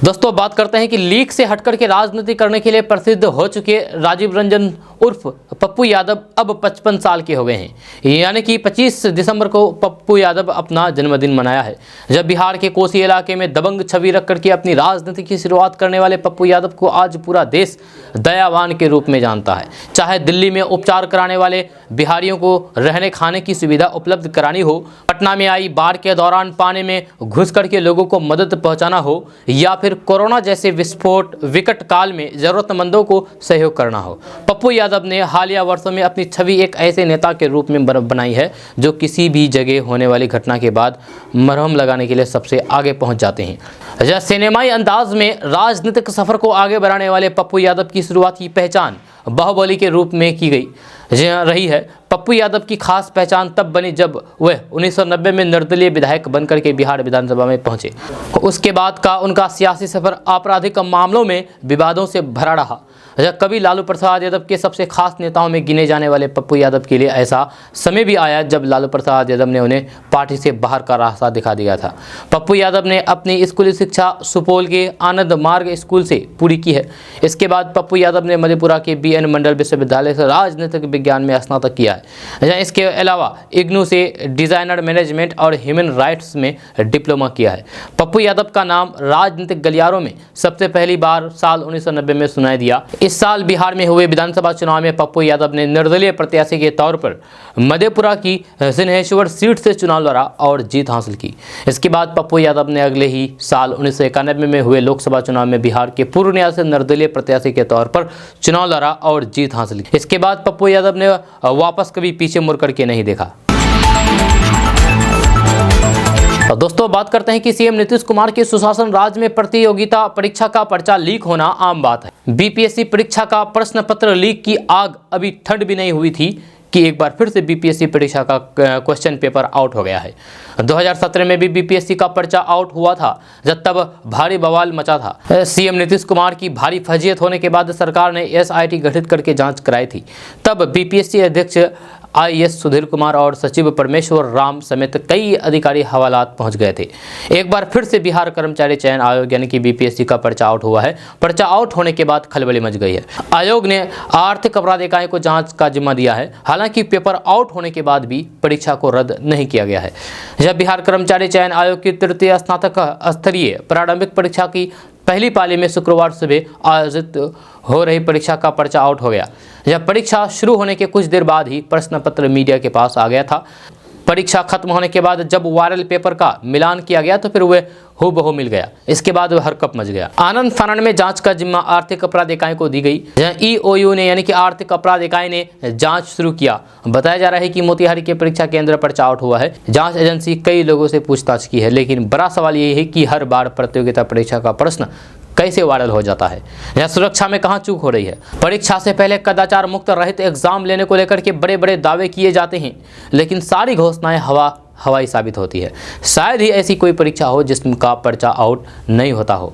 दोस्तों, बात करते हैं कि लीक से हटकर के राजनीति करने के लिए प्रसिद्ध हो चुके राजीव रंजन उर्फ पप्पू यादव अब 55 साल के हो गए हैं। यानी कि 25 दिसंबर को पप्पू यादव अपना जन्मदिन मनाया है। जब बिहार के कोसी इलाके में दबंग छवि रख करके अपनी राजनीति की शुरुआत करने वाले पप्पू यादव को आज पूरा देश दयावान के रूप में जानता है। चाहे दिल्ली में उपचार कराने वाले बिहारियों को रहने खाने की सुविधा उपलब्ध करानी हो, पटना में आई बाढ़ के दौरान पानी में घुस करके लोगों को मदद पहुंचाना हो, या फिर कोरोना जैसे विकट काल में जरूरतमंदों को सहयोग करना हो, पप्पू यादव ने हालिया वर्षों में अपनी छवि एक ऐसे नेता के रूप में बनाई है जो किसी भी जगह होने वाली घटना के बाद मरहम लगाने के लिए सबसे आगे पहुंच जाते हैं। यह सिनेमाई अंदाज में राजनीतिक सफर को आगे बढ़ाने वाले पप्पू यादव की शुरुआत की पहचान बाहुबली के रूप में की गई रही है। पप्पू यादव की खास पहचान तब बनी जब वह 1990 में निर्दलीय विधायक बनकर के बिहार विधानसभा में पहुंचे। उसके बाद का उनका सियासी सफर आपराधिक मामलों में विवादों से भरा रहा। कभी लालू प्रसाद यादव के सबसे खास नेताओं में गिने जाने वाले पप्पू यादव के लिए ऐसा समय भी आया जब लालू प्रसाद यादव ने उन्हें पार्टी से बाहर का रास्ता दिखा दिया था। पप्पू यादव ने अपनी स्कूली शिक्षा सुपौल के आनंद मार्ग स्कूल से पूरी की है। इसके बाद पप्पू यादव ने मधेपुरा के BN मंडल विश्वविद्यालय से राजनीतिक विज्ञान में स्नातक किया है। इसके अलावा इग्नू से डिजाइनर मैनेजमेंट और ह्यूमन राइट्स में डिप्लोमा किया है। पप्पू यादव का नाम राजनीतिक गलियारों में सबसे पहली बार साल 1990 में सुनाई दिया। इस साल बिहार में हुए विधानसभा चुनाव में पप्पू यादव ने निर्दलीय प्रत्याशी के तौर पर मधेपुरा की सिंहेश्वर सीट से चुनाव लड़ा और जीत हासिल की। इसके बाद पप्पू यादव ने अगले ही साल 1991 में हुए लोकसभा चुनाव में बिहार के पूर्णिया से निर्दलीय प्रत्याशी के तौर पर चुनाव लड़ा और जीत हासिल की। इसके बाद पप्पू यादव ने वापस कभी पीछे मुड़ करके नहीं देखा। तो दोस्तों बात करते हैं कि सीएम नीतीश कुमार के सुशासन राज में प्रतियोगिता परीक्षा का पर्चा लीक होना आम बात है। बीपीएससी परीक्षा का प्रश्न पत्र लीक की आग अभी ठंड भी नहीं हुई थी कि एक बार फिर से बीपीएससी परीक्षा का क्वेश्चन पेपर आउट हो गया है। 2017 में भी बीपीएससी का पर्चा आउट हुआ था, जब तब भारी बवाल मचा था। सीएम नीतीश कुमार की भारी फजीयत होने के बाद सरकार ने एसआईटी गठित करके जांच कराई थी। तब बीपीएससी अध्यक्ष आईएएस सुधीर कुमार और सचिव परमेश्वर राम समेत कई अधिकारी हवालात पहुंच गए थे। एक बार फिर से बिहार कर्मचारी चयन आयोग यानी कि बीपीएससी का पर्चा आउट हुआ है। पर्चा आउट होने के बाद खलबली मच गई है। आयोग ने आर्थिक अपराध इकाई को जांच का जिम्मा दिया है। हालांकि पेपर आउट होने के बाद भी परीक्षा को रद्द नहीं किया गया है। जब बिहार कर्मचारी चयन आयोग की तृतीय स्नातक स्तरीय प्रारंभिक परीक्षा की पहली पाली में शुक्रवार सुबह आयोजित हो रही परीक्षा का पर्चा आउट हो गया। जब परीक्षा शुरू होने के कुछ देर बाद ही प्रश्न पत्र मीडिया के पास आ गया था। परीक्षा खत्म होने के बाद जब वायरल पेपर का मिलान किया गया तो फिर वह हूबहू मिल गया। इसके बाद वह हरकत मच गया। आनंद फानन में जांच का जिम्मा आर्थिक अपराध इकाई को दी गई। जहां ईओयू ने यानी कि आर्थिक अपराध इकाई ने जांच शुरू किया। बताया जा रहा है कि मोतिहारी के परीक्षा केंद्र पर पर्चा आउट हुआ है। जांच एजेंसी कई लोगों से पूछताछ की है, लेकिन बड़ा सवाल ये है कि हर बार प्रतियोगिता परीक्षा का प्रश्न कैसे वायरल हो जाता है। यह सुरक्षा में कहां चूक हो रही है। परीक्षा से पहले कदाचार मुक्त रहित एग्जाम लेने को लेकर के बड़े बड़े दावे किए जाते हैं, लेकिन सारी घोषणाएं हवाई साबित होती है। शायद ही ऐसी कोई परीक्षा हो जिसका पर्चा आउट नहीं होता हो।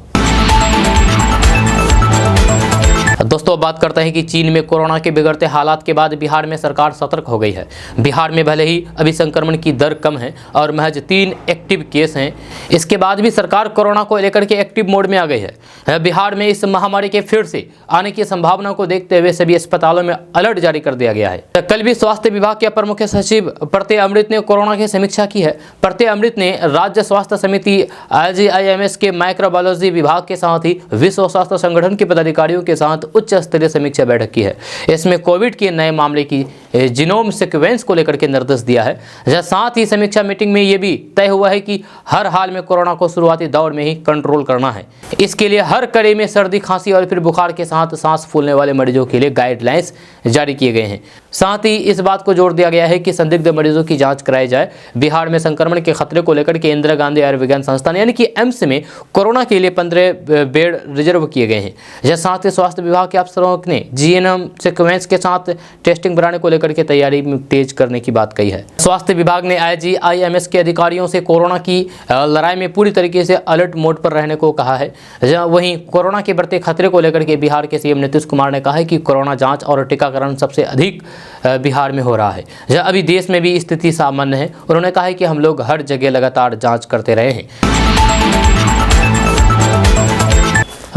दोस्तों बात करते हैं कि चीन में कोरोना के बिगड़ते हालात के बाद बिहार में सरकार सतर्क हो गई है। बिहार में भले ही अभी संक्रमण की दर कम है और महज 3 एक्टिव केस हैं, इसके बाद भी सरकार कोरोना को लेकर के एक्टिव मोड में आ गई है। बिहार में इस महामारी के फिर से आने की संभावना को देखते हुए सभी अस्पतालों में अलर्ट जारी कर दिया गया है। कल भी स्वास्थ्य विभाग के अपर मुख्य सचिव प्रत्यय अमृत ने कोरोना की समीक्षा की है। प्रत्यय अमृत ने राज्य स्वास्थ्य समिति IGIMS के माइक्रोबायोलॉजी विभाग के साथ ही विश्व स्वास्थ्य संगठन के पदाधिकारियों के साथ उच्च स्तरीय समीक्षा बैठक की है। इसमें कोविड के नए मामले की जीनोम सीक्वेंस को लेकर के निर्देश दिया है। साथ ही समीक्षा मीटिंग में यह भी तय हुआ है कि हर हाल में कोरोना को शुरुआती दौर में ही कंट्रोल करना है। इसके लिए हर कड़ी में सर्दी खांसी और फिर बुखार के साथ सांस फूलने वाले मरीजों के लिए गाइडलाइंस जारी किए गए हैं। साथ ही इस बात को जोर दिया गया है कि संदिग्ध मरीजों की जांच कराई जाए। बिहार में संक्रमण के खतरे को लेकर के इंदिरा गांधी आयुर्विज्ञान संस्थान यानी कि एम्स में कोरोना के लिए 15 बेड रिजर्व किए गए हैं। साथ ही स्वास्थ्य विभाग के अफसरों ने जीनोम सीक्वेंस के साथ टेस्टिंग बढ़ाने को लेकर के तैयारी तेज करने की बात कही है। स्वास्थ्य विभाग ने IGIMS के अधिकारियों से कोरोना की लड़ाई में पूरी तरीके से अलर्ट मोड पर रहने को कहा है। वहीं कोरोना के बढ़ते खतरे को लेकर के बिहार के सीएम नीतीश कुमार ने कहा है कि कोरोना जांच और टीकाकरण सबसे अधिक बिहार में हो रहा है। अभी देश में भी स्थिति सामान्य है। उन्होंने कहा है कि हम लोग हर जगह लगातार जांच करते रहे हैं।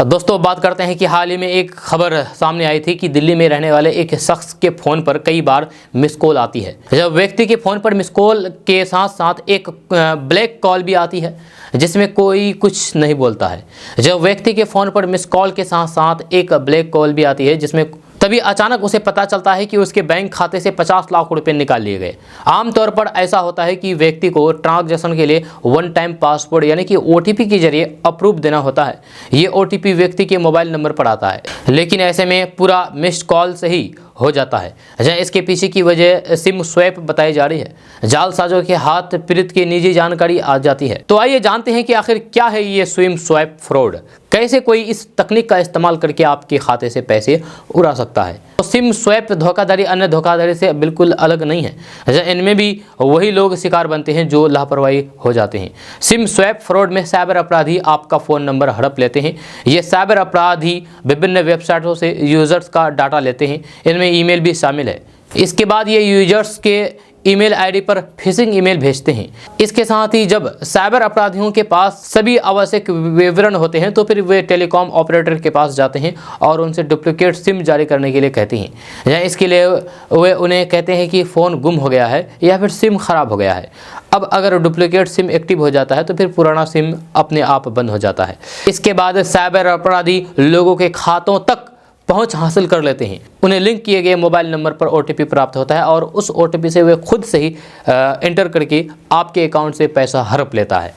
दोस्तों बात करते हैं कि हाल ही में एक खबर सामने आई थी कि दिल्ली में रहने वाले एक शख्स के फ़ोन पर कई बार मिस कॉल आती है। जब व्यक्ति के फ़ोन पर मिस कॉल के साथ साथ एक ब्लैक कॉल भी आती है जिसमें कोई कुछ नहीं बोलता है। जब व्यक्ति के फ़ोन पर मिस कॉल के साथ साथ एक ब्लैक कॉल भी आती है जिसमें तभी अचानक उसे पता चलता है कि उसके बैंक खाते से 50 लाख रुपए निकाल लिए गए। आमतौर पर ऐसा होता है कि व्यक्ति को ट्रांजैक्शन के लिए वन टाइम पासवर्ड यानी कि OTP के जरिए अप्रूव देना होता है। ये OTP व्यक्ति के मोबाइल नंबर पर आता है, लेकिन ऐसे में पूरा मिस्ड कॉल से ही हो जाता है। इसके पीछे की वजह सिम स्वैप बताई जा रही है। जालसाजों के हाथ पीड़ित की निजी जानकारी आ जाती है। तो आइए जानते हैं कि आखिर क्या है ये सिम स्वैप फ्रॉड, कैसे कोई इस तकनीक का इस्तेमाल करके आपके खाते से पैसे उड़ा सकता है। तो सिम स्वैप धोखाधड़ी अन्य धोखाधड़ी से बिल्कुल अलग नहीं है। इनमें भी वही लोग शिकार बनते हैं जो लापरवाही हो जाते हैं। सिम स्वैप फ्रॉड में साइबर अपराधी आपका फ़ोन नंबर हड़प लेते हैं। ये साइबर अपराधी विभिन्न वेबसाइटों से यूज़र्स का डाटा लेते हैं। इनमें ईमेल भी शामिल है। इसके बाद ये यूजर्स के ईमेल आईडी पर फिशिंग ईमेल भेजते हैं। इसके साथ ही जब साइबर अपराधियों के पास सभी आवश्यक विवरण होते हैं तो फिर वे टेलीकॉम ऑपरेटर के पास जाते हैं और उनसे डुप्लीकेट सिम जारी करने के लिए कहते हैं। या इसके लिए वे उन्हें कहते हैं कि फ़ोन गुम हो गया है या फिर सिम ख़राब हो गया है। अब अगर डुप्लीकेट सिम एक्टिव हो जाता है तो फिर पुराना सिम अपने आप बंद हो जाता है। इसके बाद साइबर अपराधी लोगों के खातों तक पहुंच हासिल कर लेते हैं। उन्हें लिंक किए गए मोबाइल नंबर पर OTP प्राप्त होता है और उस OTP से वे खुद से ही एंटर करके आपके अकाउंट से पैसा हड़प लेता है।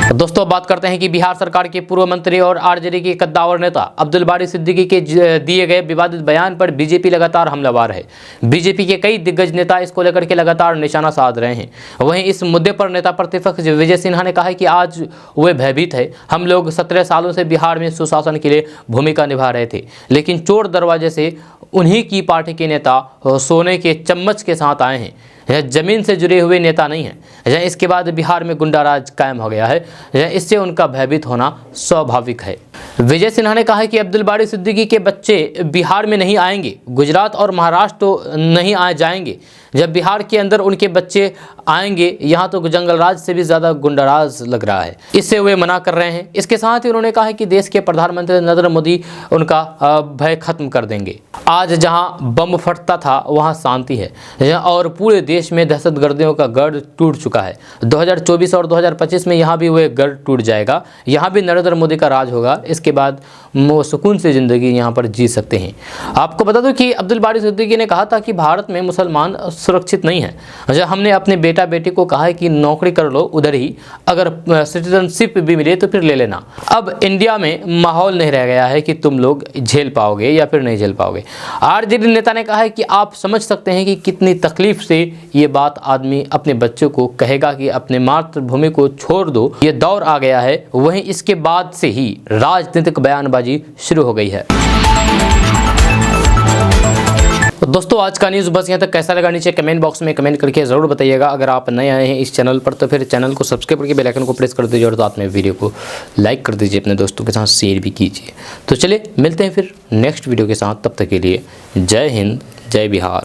दोस्तों बात करते हैं कि बिहार सरकार के पूर्व मंत्री और आरजेडी के कद्दावर नेता अब्दुल बारी सिद्दीकी के दिए गए विवादित बयान पर बीजेपी लगातार हमलावर है। बीजेपी के कई दिग्गज नेता इसको लेकर के लगातार निशाना साध रहे हैं। वहीं इस मुद्दे पर नेता प्रतिपक्ष विजय सिन्हा ने कहा है कि आज वे भयभीत है। हम लोग 17 सालों से बिहार में सुशासन के लिए भूमिका निभा रहे थे, लेकिन चोर दरवाजे से उन्हीं की पार्टी के नेता सोने के चम्मच के साथ आए हैं। यह जमीन से जुड़े हुए नेता नहीं है। इसके बाद बिहार में गुंडाराज कायम हो गया है। इससे उनका भयभीत होना स्वाभाविक है। विजय सिन्हा ने कहा है कि अब्दुल बारी सिद्दीकी के बच्चे बिहार में नहीं आएंगे, गुजरात और महाराष्ट्र तो नहीं आ जाएंगे। जब बिहार के अंदर उनके बच्चे आएंगे, यहाँ तो जंगलराज से भी ज़्यादा गुंडाराज लग रहा है। इससे वे मना कर रहे हैं। इसके साथ ही उन्होंने कहा है कि देश के प्रधानमंत्री नरेंद्र मोदी उनका भय खत्म कर देंगे। आज जहाँ बम फटता था वहाँ शांति है और पूरे देश में दहशतगर्दियों का गढ़ टूट चुका है। 2024 और 2025 में यहाँ भी वह गढ़ टूट जाएगा। यहाँ भी नरेंद्र मोदी का राज होगा। इसके बाद वो सुकून से ज़िंदगी यहाँ पर जी सकते हैं। आपको बता दूं कि अब्दुल बारी सिद्दीकी ने कहा था कि भारत में मुसलमान सुरक्षित नहीं है। जब हमने अपने बेटा बेटी को कहा है कि नौकरी कर लो उधर ही, अगर सिटीजनशिप भी मिले तो फिर ले लेना। अब इंडिया में माहौल नहीं रह गया है कि तुम लोग झेल पाओगे या फिर नहीं झेल पाओगे। आरजेडी नेता ने कहा है कि आप समझ सकते हैं कि कितनी तकलीफ से ये बात आदमी अपने बच्चों को कहेगा कि अपने मातृभूमि को छोड़ दो, ये दौर आ गया है। वहीं इसके बाद से ही राजनीतिक बयानबाजी शुरू हो गई है। तो दोस्तों आज का न्यूज़ बस यहाँ तक। कैसा लगा नीचे कमेंट बॉक्स में कमेंट करके ज़रूर बताइएगा। अगर आप नए आए हैं इस चैनल पर तो फिर चैनल को सब्सक्राइब करके बेल आइकन को प्रेस कर दीजिए और साथ में वीडियो को लाइक कर दीजिए, अपने दोस्तों के साथ शेयर भी कीजिए। तो चलिए मिलते हैं फिर नेक्स्ट वीडियो के साथ। तब तक के लिए जय हिंद, जय बिहार।